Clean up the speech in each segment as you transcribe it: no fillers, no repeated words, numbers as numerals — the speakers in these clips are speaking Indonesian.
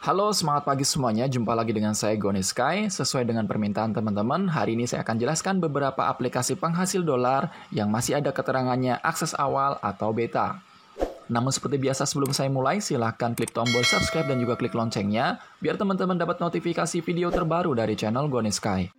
Halo, semangat pagi semuanya. Jumpa lagi dengan saya Goni Sky. Sesuai dengan permintaan teman-teman, hari ini saya akan jelaskan beberapa aplikasi penghasil dolar yang masih ada keterangannya akses awal atau beta. Namun seperti biasa sebelum saya mulai, silahkan klik tombol subscribe dan juga klik loncengnya biar teman-teman dapat notifikasi video terbaru dari channel Goni Sky.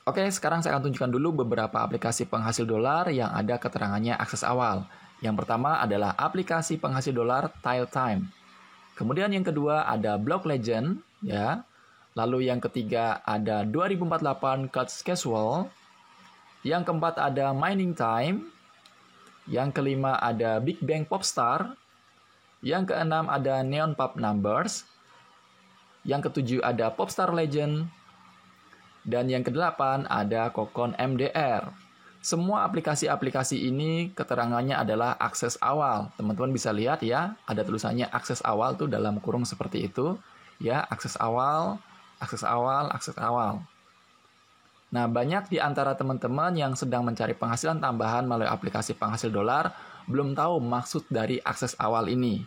Oke, sekarang saya akan tunjukkan dulu beberapa aplikasi penghasil dolar yang ada keterangannya akses awal. Yang pertama adalah aplikasi penghasil dolar Tile Time. Kemudian yang kedua ada Block Legend, ya. Lalu yang ketiga ada 2048 Cards Casual. Yang keempat ada Mining Time. Yang kelima ada Big Bang Popstar. Yang keenam ada Neon Pop Numbers. Yang ketujuh ada Popstar Legend. Dan yang kedelapan ada Kokon MDR. Semua aplikasi-aplikasi ini keterangannya adalah akses awal. Teman-teman bisa lihat ya, ada tulisannya akses awal tuh dalam kurung seperti itu. Ya, akses awal, akses awal, akses awal. Nah, banyak di antara teman-teman yang sedang mencari penghasilan tambahan melalui aplikasi penghasil dolar belum tahu maksud dari akses awal ini.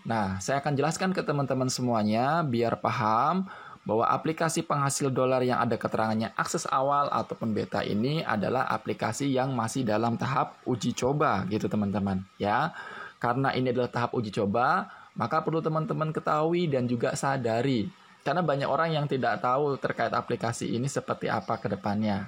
Nah, saya akan jelaskan ke teman-teman semuanya biar paham bahwa aplikasi penghasil dolar yang ada keterangannya akses awal ataupun beta ini adalah aplikasi yang masih dalam tahap uji coba gitu teman-teman ya. Karena ini adalah tahap uji coba, maka perlu teman-teman ketahui dan juga sadari. Karena banyak orang yang tidak tahu terkait aplikasi ini seperti apa ke depannya.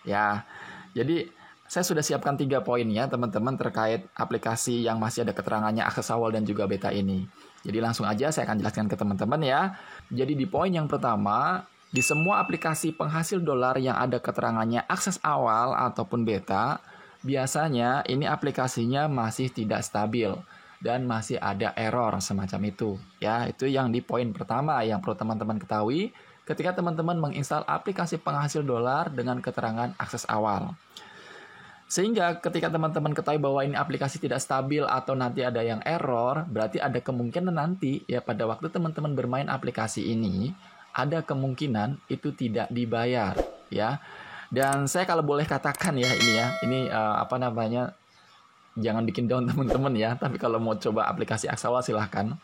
Ya. Jadi saya sudah siapkan 3 poin ya teman-teman terkait aplikasi yang masih ada keterangannya akses awal dan juga beta ini. Jadi langsung aja saya akan jelaskan ke teman-teman ya. Jadi di poin yang pertama, di semua aplikasi penghasil dolar yang ada keterangannya akses awal ataupun beta, biasanya ini aplikasinya masih tidak stabil dan masih ada error semacam itu. Ya, itu yang di poin pertama yang perlu teman-teman ketahui ketika teman-teman menginstal aplikasi penghasil dolar dengan keterangan akses awal. Sehingga ketika teman-teman ketahui bahwa ini aplikasi tidak stabil atau nanti ada yang error, berarti ada kemungkinan nanti ya pada waktu teman-teman bermain aplikasi ini, ada kemungkinan itu tidak dibayar ya. Dan saya kalau boleh katakan ya ini jangan bikin down teman-teman ya, tapi kalau mau coba aplikasi akses awal silahkan.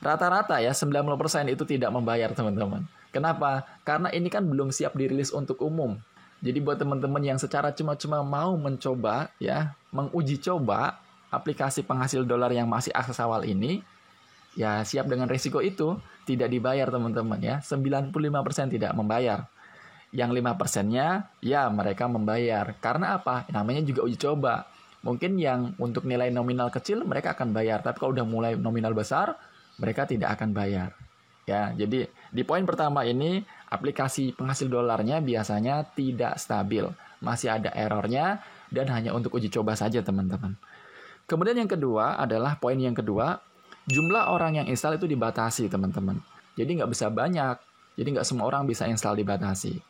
Rata-rata ya 90% itu tidak membayar teman-teman. Kenapa? Karena ini kan belum siap dirilis untuk umum. Jadi buat teman-teman yang secara cuma-cuma mau mencoba ya, menguji coba aplikasi penghasil dolar yang masih akses awal ini, ya siap dengan risiko itu, tidak dibayar teman-teman ya. 95% tidak membayar. Yang 5%-nya ya mereka membayar. Karena apa? Namanya juga uji coba. Mungkin yang untuk nilai nominal kecil mereka akan bayar, tapi kalau udah mulai nominal besar, mereka tidak akan bayar. Ya, jadi di poin pertama ini aplikasi penghasil dolarnya biasanya tidak stabil, masih ada errornya dan hanya untuk uji coba saja teman-teman. Kemudian yang kedua adalah poin yang kedua, jumlah orang yang install itu dibatasi teman-teman. Jadi nggak bisa banyak, jadi nggak semua orang bisa install dibatasi.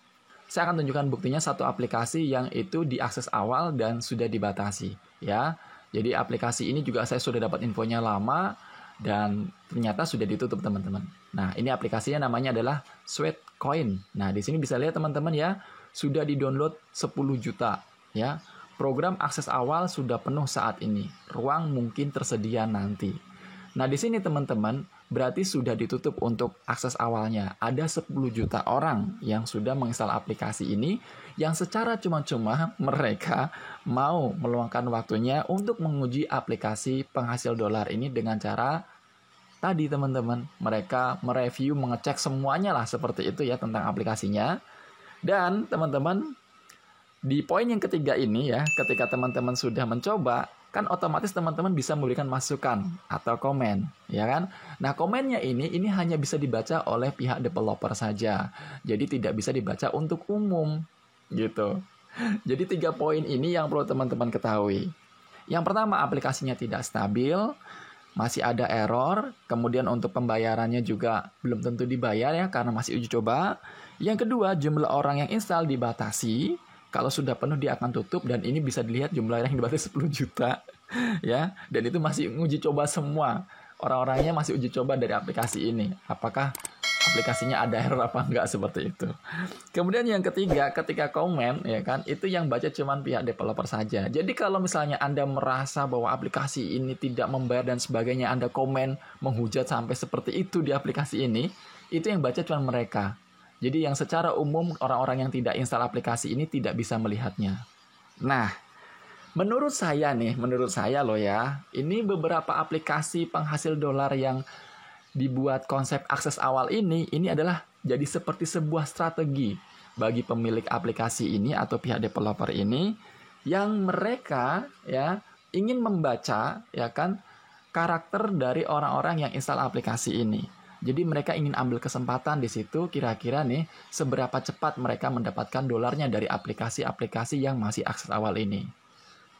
Saya akan tunjukkan buktinya satu aplikasi yang itu diakses awal dan sudah dibatasi. Ya, jadi aplikasi ini juga saya sudah dapat infonya lama. Dan ternyata sudah ditutup teman-teman. Nah, ini aplikasinya namanya adalah Sweatcoin. Nah, di sini bisa lihat teman-teman ya, sudah di-download 10 juta ya. Program akses awal sudah penuh saat ini. Ruang mungkin tersedia nanti. Nah, di sini teman-teman, berarti sudah ditutup untuk akses awalnya. Ada 10 juta orang yang sudah menginstal aplikasi ini yang secara cuma-cuma mereka mau meluangkan waktunya untuk menguji aplikasi penghasil dolar ini dengan cara tadi teman-teman. Mereka mereview, mengecek semuanya lah seperti itu ya tentang aplikasinya. Dan teman-teman, di poin yang ketiga ini ya, ketika teman-teman sudah mencoba, kan otomatis teman-teman bisa memberikan masukan atau komen, ya kan? Nah, komennya ini hanya bisa dibaca oleh pihak developer saja. Jadi tidak bisa dibaca untuk umum, gitu. Jadi 3 poin ini yang perlu teman-teman ketahui. Yang pertama, aplikasinya tidak stabil, masih ada error, kemudian untuk pembayarannya juga belum tentu dibayar ya karena masih uji coba. Yang kedua, jumlah orang yang install dibatasi. Kalau sudah penuh dia akan tutup, dan ini bisa dilihat jumlah yang dibatasi 10 juta ya. Dan itu masih uji coba semua. Orang-orangnya masih uji coba dari aplikasi ini. Apakah aplikasinya ada error apa enggak, seperti itu. Kemudian yang ketiga, ketika komen ya kan, itu yang baca cuman pihak developer saja. Jadi kalau misalnya Anda merasa bahwa aplikasi ini tidak membayar dan sebagainya, Anda komen menghujat sampai seperti itu di aplikasi ini, itu yang baca cuma mereka. Jadi yang secara umum orang-orang yang tidak install aplikasi ini tidak bisa melihatnya. Nah, menurut saya loh ya, ini beberapa aplikasi penghasil dolar yang dibuat konsep akses awal ini adalah jadi seperti sebuah strategi bagi pemilik aplikasi ini atau pihak developer ini, yang mereka ya ingin membaca ya kan karakter dari orang-orang yang install aplikasi ini. Jadi mereka ingin ambil kesempatan di situ, kira-kira nih seberapa cepat mereka mendapatkan dolarnya dari aplikasi-aplikasi yang masih akses awal ini.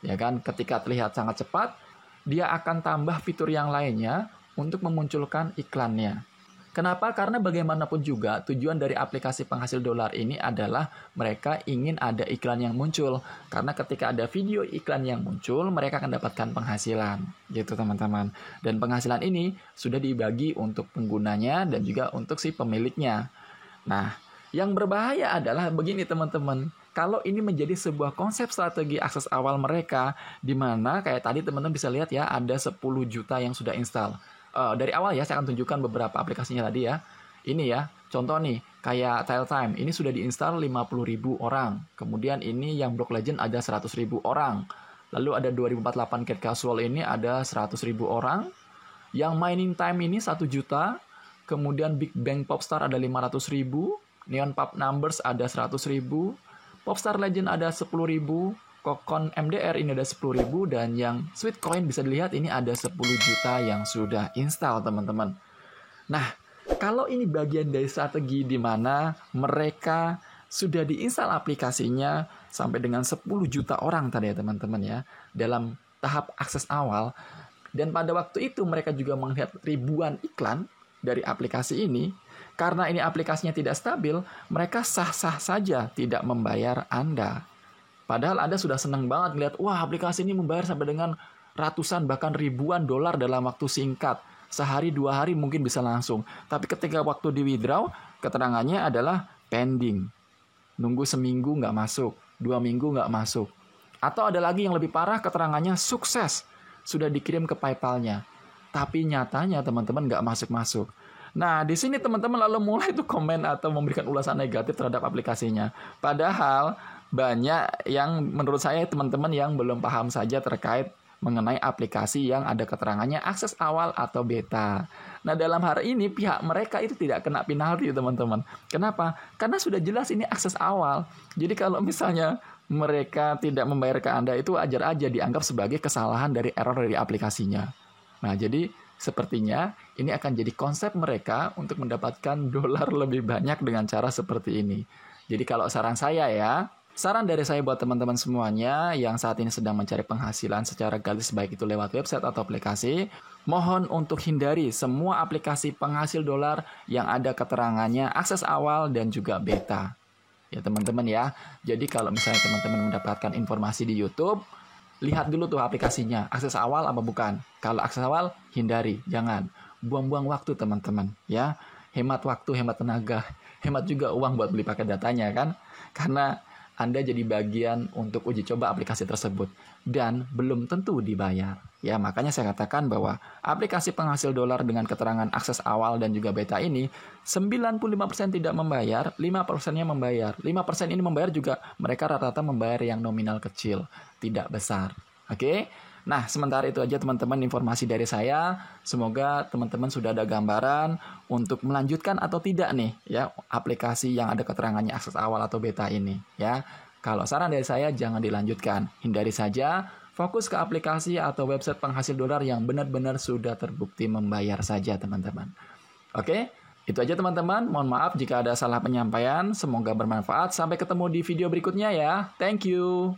Ya kan, ketika terlihat sangat cepat, dia akan tambah fitur yang lainnya untuk memunculkan iklannya. Kenapa? Karena bagaimanapun juga tujuan dari aplikasi penghasil dolar ini adalah mereka ingin ada iklan yang muncul. Karena ketika ada video iklan yang muncul, mereka akan dapatkan penghasilan. Gitu teman-teman. Dan penghasilan ini sudah dibagi untuk penggunanya dan juga untuk si pemiliknya. Nah, yang berbahaya adalah begini teman-teman. Kalau ini menjadi sebuah konsep strategi akses awal mereka, di mana kayak tadi teman-teman bisa lihat ya, ada 10 juta yang sudah install. Dari awal ya, saya akan tunjukkan beberapa aplikasinya tadi ya. Ini ya, contoh nih, kayak Tile Time, ini sudah diinstal 50.000 orang. Kemudian ini yang Block Legend ada 100.000 orang. Lalu ada 2048 Cat Casual ini ada 100.000 orang. Yang Mining Time ini 1 juta. Kemudian Big Bang Popstar ada 500.000. Neon Pub Numbers ada 100.000. Popstar Legend ada 10.000. Kokon MDR ini ada 10.000, dan yang Sweet Coin bisa dilihat ini ada 10 juta yang sudah install teman-teman. Nah, kalau ini bagian dari strategi di mana mereka sudah diinstal aplikasinya sampai dengan 10 juta orang tadi ya teman-teman ya, dalam tahap akses awal, dan pada waktu itu mereka juga melihat ribuan iklan dari aplikasi ini, karena ini aplikasinya tidak stabil, mereka sah-sah saja tidak membayar Anda. Padahal Anda sudah senang banget ngeliat, wah aplikasi ini membayar sampai dengan ratusan bahkan ribuan dolar dalam waktu singkat. Sehari 2 hari mungkin bisa langsung. Tapi ketika waktu di withdraw, keterangannya adalah pending. Nunggu seminggu nggak masuk, 2 minggu nggak masuk. Atau ada lagi yang lebih parah, keterangannya sukses. Sudah dikirim ke PayPal-nya. Tapi nyatanya teman-teman nggak masuk-masuk. Nah, di sini teman-teman lalu mulai tuh komen atau memberikan ulasan negatif terhadap aplikasinya. Padahal banyak yang menurut saya teman-teman yang belum paham saja terkait mengenai aplikasi yang ada keterangannya akses awal atau beta. Nah, dalam hari ini pihak mereka itu tidak kena penalti teman-teman. Kenapa? Karena sudah jelas ini akses awal. Jadi kalau misalnya mereka tidak membayar ke Anda, itu wajar aja dianggap sebagai kesalahan dari error dari aplikasinya. Nah, jadi sepertinya ini akan jadi konsep mereka untuk mendapatkan dolar lebih banyak dengan cara seperti ini. Jadi kalau saran dari saya buat teman-teman semuanya yang saat ini sedang mencari penghasilan secara gratis, baik itu lewat website atau aplikasi, mohon untuk hindari semua aplikasi penghasil dolar yang ada keterangannya akses awal dan juga beta. Ya teman-teman ya, jadi kalau misalnya teman-teman mendapatkan informasi di YouTube, lihat dulu tuh aplikasinya, akses awal apa bukan. Kalau akses awal, hindari, jangan. Buang-buang waktu teman-teman ya. Hemat waktu, hemat tenaga, hemat juga uang buat beli paket datanya kan. Karena Anda jadi bagian untuk uji coba aplikasi tersebut dan belum tentu dibayar. Ya, makanya saya katakan bahwa aplikasi penghasil dolar dengan keterangan akses awal dan juga beta ini 95% tidak membayar, 5%-nya membayar. 5% ini membayar juga mereka rata-rata membayar yang nominal kecil, tidak besar. Oke? Nah, sementara itu aja teman-teman informasi dari saya. Semoga teman-teman sudah ada gambaran untuk melanjutkan atau tidak nih ya aplikasi yang ada keterangannya akses awal atau beta ini ya. Kalau saran dari saya jangan dilanjutkan, hindari saja, fokus ke aplikasi atau website penghasil dolar yang benar-benar sudah terbukti membayar saja teman-teman. Oke? Itu aja teman-teman. Mohon maaf jika ada salah penyampaian. Semoga bermanfaat. Sampai ketemu di video berikutnya ya. Thank you.